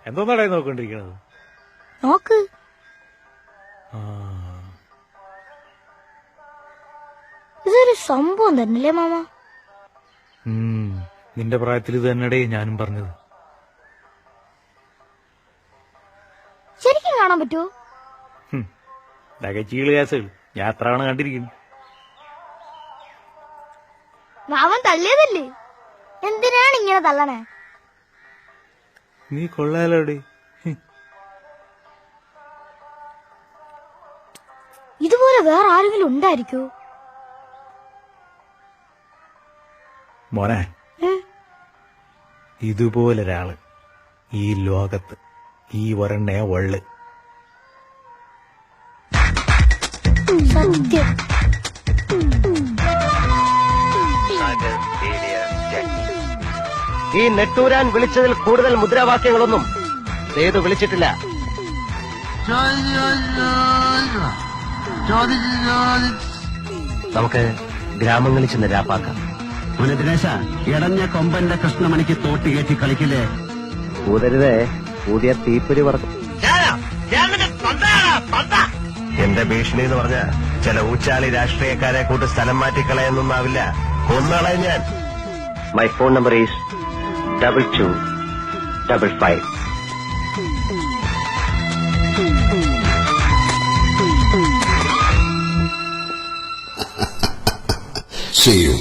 എന്തോന്നാടേ നോക്കൊണ്ടിരിക്കണത്? നോക്ക്. ഇതൊരു സംഭവം തന്നെയല്ലേ മാമ? നിന്റെ പ്രായത്തിൽ ഇത് തന്നെടേ ഞാനും പറഞ്ഞത്. ശരിക്കും കാണാൻ പറ്റുമോ? ചീള് കേസുകൾ ഞാൻ എത്ര തവണ കണ്ടിരിക്കുന്നു. മാമൻ തള്ളിയതല്ലേ, എന്തിനാണ് ഇങ്ങനെ തള്ളണേ? നീ കൊള്ളാലോടെ. ഇതുപോലെ വേറെ ആരെങ്കിലും ഉണ്ടായിരിക്കോ? മോനെ, ഇതുപോലൊരാള് ഈ ലോകത്ത് ഈ ഒരെണ്ണേ ഉള്ളു. സത്യം. ഈ നെട്ടൂരാൻ വിളിച്ചതിൽ കൂടുതൽ മുദ്രാവാക്യങ്ങളൊന്നും സേതു വിളിച്ചിട്ടില്ല. നമുക്ക് ഗ്രാമങ്ങളിൽ ചെന്ന് രാപ്പാക്കാം. ദിനേശ, ഇടഞ്ഞ കൊമ്പന്റെ കൃഷ്ണമണിക്ക് തോട്ടി കയറ്റി കളിക്കില്ലേ? ഊതരുതേ, ഊതിയ തീപ്പൊരി പറക്കും. എന്റെ ഭീഷണി എന്ന് പറഞ്ഞ ചില ഊച്ചാളി രാഷ്ട്രീയക്കാരെ കൂട്ട് സ്ഥലം മാറ്റിക്കളയെന്നൊന്നാവില്ല, കൊന്നുകളയും ഞാൻ. My phone number is 2255. See you.